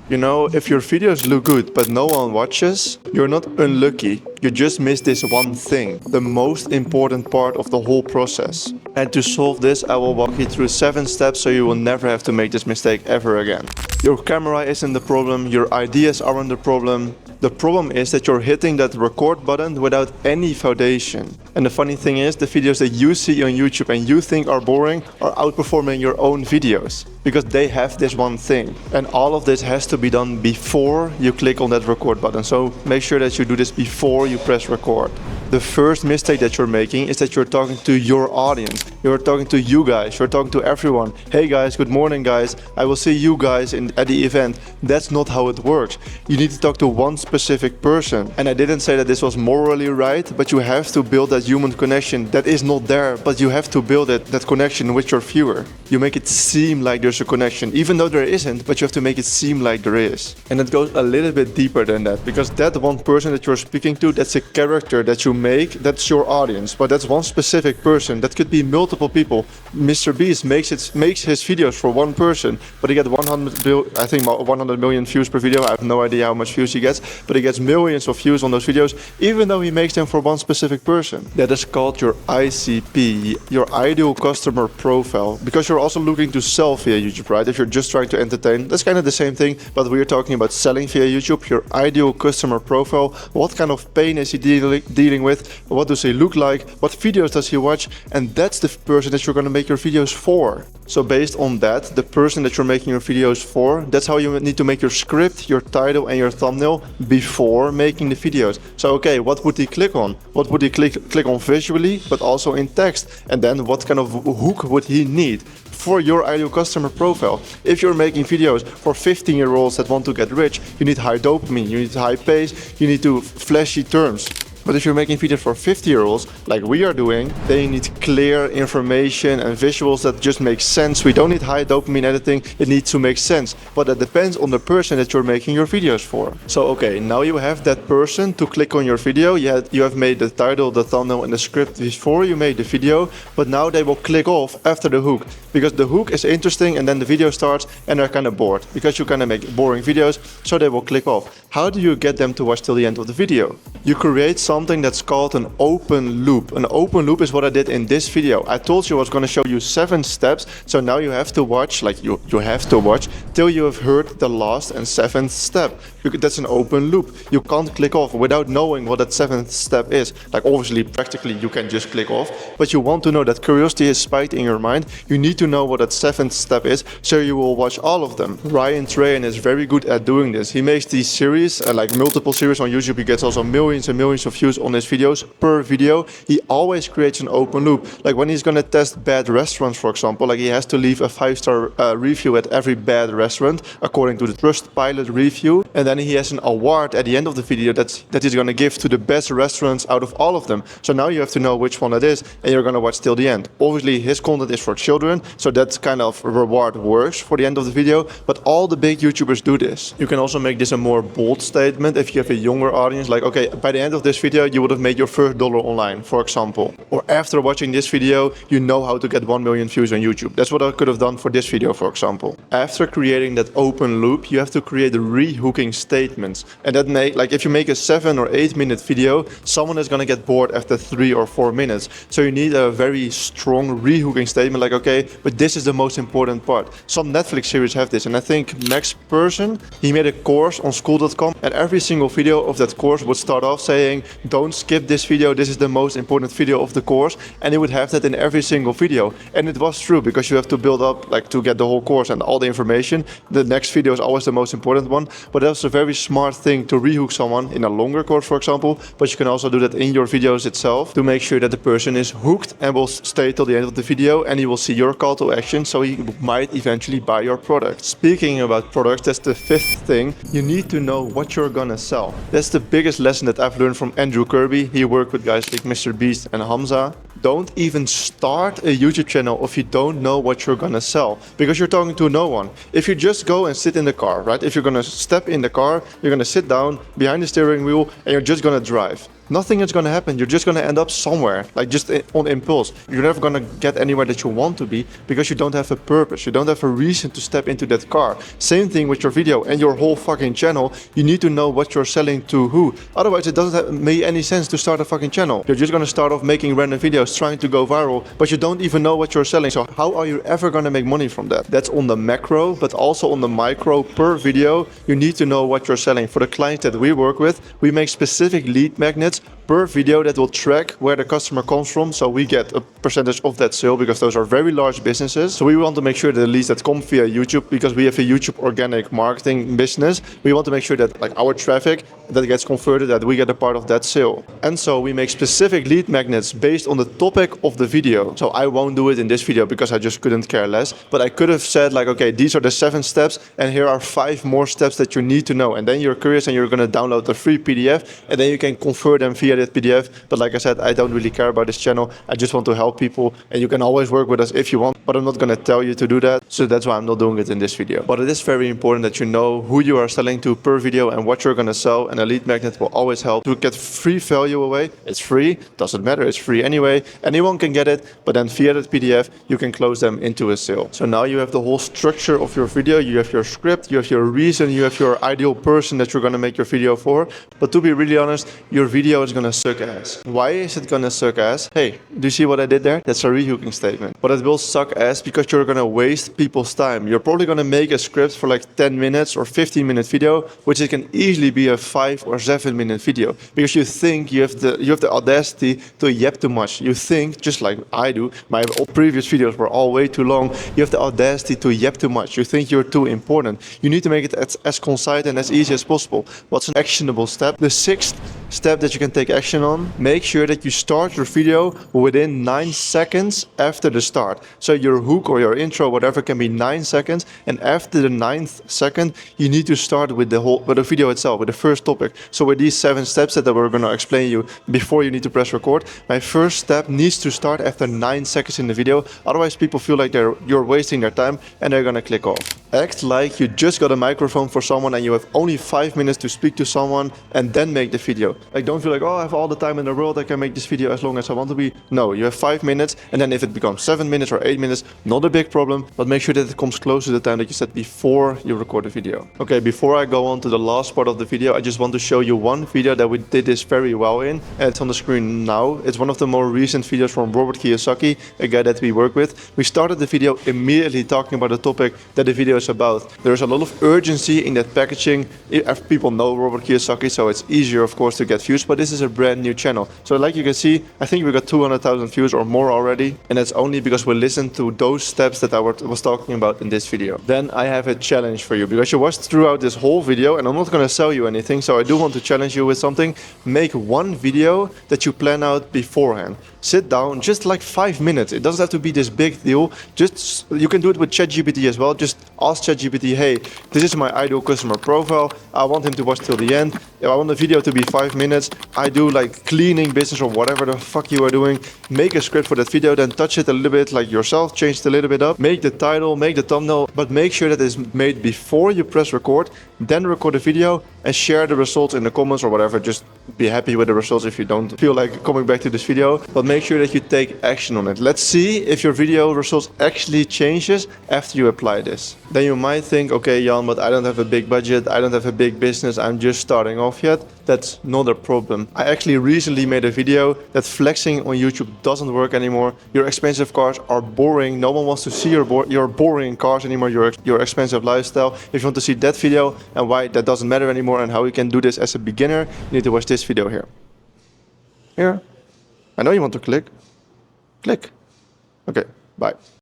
You know, if your videos look good but no one watches, you're not unlucky. You just missed this one thing, the most important part of the whole process. And to solve this, I will walk you through 7 steps so you will never have to make this mistake ever again. Your camera isn't the problem, your ideas aren't the problem. The problem is that you're hitting that record button without any foundation. And the funny thing is, the videos that you see on YouTube and you think are boring are outperforming your own videos because they have this one thing. And all of this has to be done before you click on that record button. So make sure that you do this before you press record. The first mistake that you're making is that you're talking to your audience. You're talking to you guys, you're talking to everyone. Hey guys, good morning guys, I will see you guys at the event. That's not how it works. You need to talk to one specific person. And I didn't say that this was morally right, but you have to build that human connection that is not there, but you have to build that connection with your viewer. You make it seem like there's a connection, even though there isn't, but you have to make it seem like there is. And it goes a little bit deeper than that, because that one person that you're speaking to, that's a character that you make, that's your audience, but that's one specific person. That could be multiple people. Mr. Beast makes his videos for one person, but he gets 100 million views per video. I have no idea how much views he gets, but he gets millions of views on those videos, even though he makes them for one specific person. That is called your ICP, your ideal customer profile, because you're also looking to sell via YouTube, right? If you're just trying to entertain, that's kind of the same thing, but we're talking about selling via YouTube. Your ideal customer profile, what kind of pain is he dealing with, what does he look like, what videos does he watch, and that's the person that you're going to make your videos for. So based on that, the person that you're making your videos for, that's how you need to make your script, your title and your thumbnail before making the videos. So okay, what would he click on? What would he click on visually, but also in text? And then what kind of hook would he need for your ideal customer profile? If you're making videos for 15-year-olds that want to get rich, you need high dopamine, you need high pace, you need to flashy terms. But if you're making videos for 50-year-olds, like we are doing, they need clear information and visuals that just make sense. We don't need high dopamine editing, it needs to make sense. But that depends on the person that you're making your videos for. So okay, now you have that person to click on your video. You have made the title, the thumbnail and the script before you made the video, but now they will click off after the hook. Because the hook is interesting and then the video starts and they're kind of bored. Because you kind of make boring videos, so they will click off. How do you get them to watch till the end of the video? You create something that's called an open loop. An open loop is what I did in this video. I told you I was going to show you 7 steps, so now you have to watch, like you have to watch till you have heard the last and 7th step. That's an open loop. You can't click off without knowing what that 7th step is. Like obviously, practically you can just click off, but you want to know, that curiosity is spiked in your mind. You need to know what that 7th step is, so you will watch all of them. Ryan Trahan is very good at doing this. He makes these series, like multiple series on YouTube. He gets also millions and millions of views on his videos per video. He always creates an open loop. Like when he's gonna test bad restaurants, for example, like he has to leave a 5-star review at every bad restaurant according to the Trustpilot review, and then he has an award at the end of the video that he's gonna give to the best restaurants out of all of them. So now you have to know which one it is, and you're gonna watch till the end. Obviously his content is for children, so that kind of reward works for the end of the video, but all the big YouTubers do this. You can also make this a more bold statement if you have a younger audience, like okay, by the end of this video you would have made your first dollar online, for example. Or after watching this video, you know how to get 1 million views on YouTube. That's what I could have done for this video, for example. After creating that open loop, you have to create re-hooking statements. And that like if you make a 7 or 8 minute video, someone is gonna get bored after 3 or 4 minutes. So you need a very strong re-hooking statement, like okay, but this is the most important part. Some Netflix series have this, and I think Max Persson, he made a course on school.com, and every single video of that course would start off saying, don't skip this video, this is the most important video of the course, and he would have that in every single video. And it was true, because you have to build up, like to get the whole course and all the information. The next video is always the most important one, but that's a very smart thing to rehook someone in a longer course, for example, but you can also do that in your videos itself to make sure that the person is hooked and will stay till the end of the video, and he will see your call to action, so he might eventually buy your product. Speaking about products, that's the 5th thing. You need to know what you're gonna sell. That's the biggest lesson that I've learned from Andrew Kirby. He worked with guys like Mr. Beast and Hamza. Don't even start a YouTube channel if you don't know what you're gonna sell, because you're talking to no one. If you just go and sit in the car, right? If you're gonna step in the car, you're gonna sit down behind the steering wheel and you're just gonna drive. nothing is going to happen. You're just going to end up somewhere, like just on impulse. You're never going to get anywhere that you want to be because you don't have a purpose. You don't have a reason to step into that car. Same thing with your video and your whole fucking channel. You need to know what you're selling to who. Otherwise, it doesn't make any sense to start a fucking channel. You're just going to start off making random videos trying to go viral, but you don't even know what you're selling. So how are you ever going to make money from that? That's on the macro, but also on the micro. Per video, you need to know what you're selling. For the clients that we work with, we make specific lead magnets per video that will track where the customer comes from, so we get a percentage of that sale because those are very large businesses. So we want to make sure that the leads that come via YouTube, because we have a YouTube organic marketing business, we want to make sure that like our traffic that gets converted, that we get a part of that sale. And so we make specific lead magnets based on the topic of the video. So I won't do it in this video because I just couldn't care less, but I could have said like, okay, these are the 7 steps and here are 5 more steps that you need to know. And then you're curious and you're going to download the free PDF and then you can convert them via that PDF. But like I said, I don't really care about this channel. I just want to help people, and you can always work with us if you want, but I'm not going to tell you to do that. So that's why I'm not doing it in this video. But it is very important that you know who you are selling to per video and what you're going to sell, and a lead magnet will always help to get free value away. It's free, doesn't matter, it's free anyway. Anyone can get it, but then via that PDF, you can close them into a sale. So now you have the whole structure of your video, you have your script, you have your reason, you have your ideal person that you're going to make your video for. But to be really honest, your video is going to suck ass. Why is it going to suck ass? Hey, do you see what I did there? That's a rehooking statement. But it will suck ass because you're going to waste people's time. You're probably going to make a script for like 10 minutes or 15-minute video, which it can easily be a 5 or 7-minute video because you think you have the audacity to yap too much. You think, just like I do, my previous videos were all way too long. You have the audacity to yap too much. You think you're too important. You need to make it as concise and as easy as possible. What's an actionable step? The 6th step that you can take action on, make sure that you start your video within 9 seconds after the start. So your hook or your intro, whatever, can be 9 seconds, and after the 9th second, you need to start with the video itself, with the first topic. So with these 7 steps that we're going to explain you before you need to press record, my first step needs to start after 9 seconds in the video. Otherwise, people feel like you're wasting their time and they're going to click off. Act like you just got a microphone for someone and you have only 5 minutes to speak to someone and then make the video. Like, don't feel like, oh, I have all the time in the world, I can make this video as long as I want to be. No, you have 5 minutes, and then if it becomes 7 minutes or 8 minutes, not a big problem, but make sure that it comes close to the time that you set before you record the video. Okay, before I go on to the last part of the video, I just want to show you one video that we did this very well in, and it's on the screen now. It's one of the more recent videos from Robert Kiyosaki, a guy that we work with. We started the video immediately talking about the topic that the video is about. There's a lot of urgency in that packaging. If people know Robert Kiyosaki, so it's easier, of course, to get views, but this is a brand new channel. So like you can see, I think we got 200,000 views or more already, and that's only because we listened to those steps that I was talking about in this video. Then I have a challenge for you, because you watched throughout this whole video, and I'm not going to sell you anything, so I do want to challenge you with something. Make one video that you plan out beforehand. Sit down, just like 5 minutes. It doesn't have to be this big deal. Just, you can do it with ChatGPT as well. Just ask ChatGPT, hey, this is my ideal customer profile. I want him to watch till the end. If I want the video to be 5 minutes, I do like cleaning business or whatever the fuck you are doing. Make a script for that video, then touch it a little bit like yourself, change it a little bit up. Make the title, make the thumbnail, but make sure that it's made before you press record. Then record the video and share the results in the comments or whatever. Just be happy with the results if you don't feel like coming back to this video, but make sure that you take action on it. Let's see if your video results actually changes after you apply this. Then you might think, okay, Jan, but I don't have a big budget, I don't have a big business, I'm just starting off yet. That's not a problem. I actually recently made a video that flexing on YouTube doesn't work anymore. Your expensive cars are boring. No one wants to see your boring cars anymore, your expensive lifestyle. If you want to see that video and why that doesn't matter anymore and how you can do this as a beginner, you need to watch this video here. Here. I know you want to click. Click. Okay, bye.